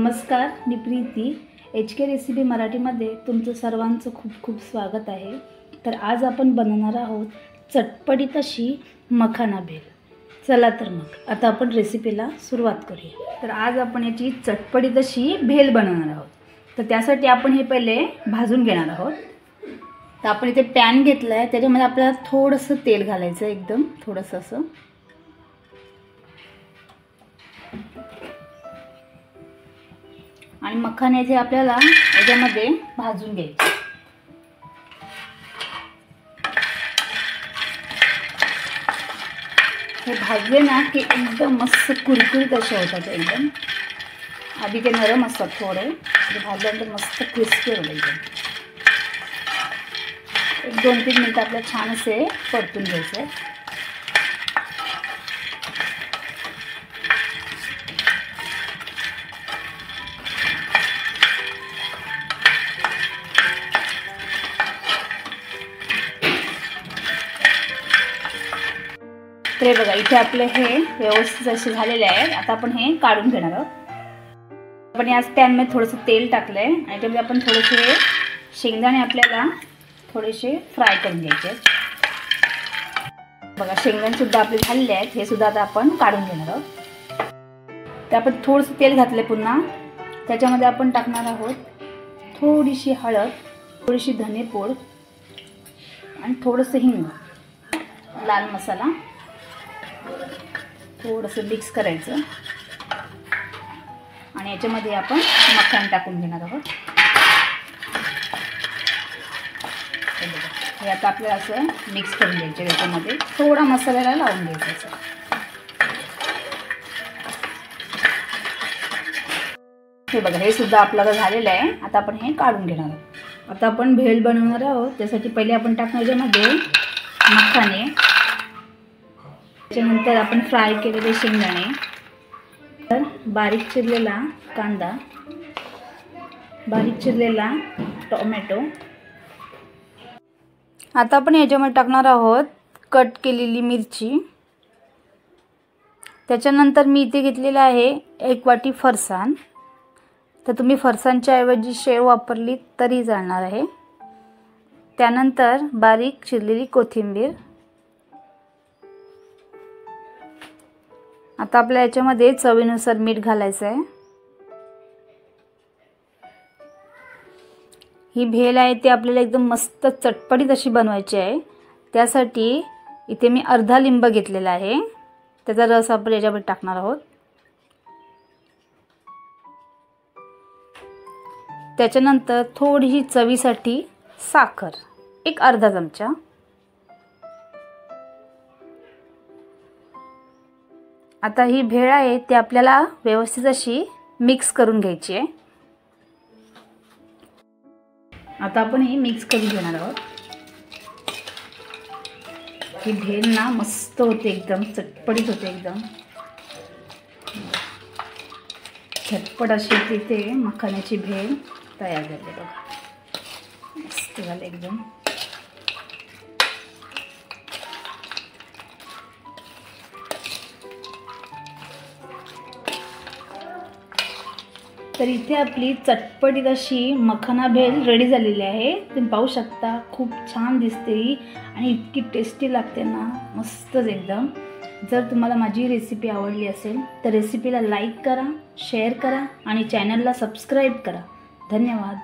नमस्कार, मी Preeti HK recipe मराठीमध्ये तुमचं सर्वांचं खूप खूप स्वागत आहे। तर आज आपण बनवणार आहोत चटपटीत अशी मखाना भेल। चला तर मग आता आपण रेसिपीला सुरुवात करूया। तर आज आपण याची चटपटीत अशी भेल बनवणार आहोत। तर त्यासाठी आपण हे पहिले भाजून घेणार आहोत। तर आपण इथे पॅन घेतला आहे, त्याच्यामध्ये आपल्याला थोडंसं तेल घालायचं, एकदम थोडंसं असं। आणि मखाने जे आपल्याला याच्यामध्ये भाजून घ्यायचे। हे भाजले ना की एकदम मस्त कुरकुरीत असे होतात एकदम। आधी ते नरम असतात थोडे, भाजल्यानंतर मस्त क्रिस्पी होतात एकदम। 1-2-3 मिनिट आपल्याला छान असे परतून घ्यायचे। तर बघा इथे आपले हे व्यवस्थित असे झालेले आहेत। आता आपण हे काढून घेणार आहोत। आपण याच पॅन मध्ये थोडंसं तेल टाकलंय आणि त्यामध्ये आपण थोडेसे शेंगदाणे आपल्याला थोडेसे फ्राय करून घ्यायचे। बघा शेंगदाणे सुद्धा आपले झालेले आहेत, हे सुद्धा आता आपण काढून घेणार आहोत। तर आपण थोडंसं तेल घातले, पुन्हा त्याच्यामध्ये आपण टाकणार आहोत थोडीशी हळद, थोडीशी धनेपूड आणि थोडंसं हिंग, लाल मसाला थोडंसं मिक्स करायचं आणि याच्यामध्ये आपण मखाने टाकून घेणार आहोत। हे आता आपल्याला असं मिक्स करून घ्यायचं, याच्यामध्ये थोडा मसाल्याला लावून घ्यायचं। हे बघा हे सुद्धा आपल्याला झालेलं आहे। आता आपण हे काढून घेणार आहोत। आता आपण भेल बनवणार आहोत, त्यासाठी पहिले आपण टाकणार याच्यामध्ये मखाने, त्याच्यानंतर आपण फ्राय केलेले शेंगदाणे, तर बारीक चिरलेला कांदा, बारीक चिरलेला टोमॅटो। आता आपण याच्यामध्ये टाकणार आहोत कट केलेली मिरची। त्याच्यानंतर मी इथे घेतलेला आहे 1 वाटी फरसाण, तर तुम्ही फरसाणच्या ऐवजी शेव वापरली तरी चालणार आहे। त्यानंतर बारीक चिरलेली कोथिंबीर। आता आपल्या याच्यामध्ये चवीनुसार मीठ घालायचं आहे। ही भेल आहे ती आपल्याला एकदम मस्त चटपटीत अशी बनवायची आहे। त्यासाठी इथे मी अर्धा लिंब घेतलेला आहे, त्याचा रस आपण याच्यामध्ये टाकणार आहोत। त्याच्यानंतर थोडीशी चवीसाठी साखर, एक अर्धा चमचा। आता ही भेळ आहे ती आपल्याला व्यवस्थित अशी मिक्स करून घ्यायची आहे। आता आपण ही मिक्स करून घेणार आहोत। ही भेल ना मस्त होते, एकदम चटपटीत होते, एकदम झटपट अशी तिथे मखाण्याची भेल तयार झाली बघा, मस्त झाली एकदम। तर इथे आपली चटपटीत अशी मखाना भेल रेडी झालेली आहे। तुम्ही पाहू शकता, खूप छान दिसते ही आणि इतकी टेस्टी लागते ना, मस्तच एकदम। जर तुम्हाला माझी रेसिपी आवडली असेल तर रेसिपीला लाईक करा, शेअर करा आणि चॅनलला सबस्क्राईब करा। धन्यवाद।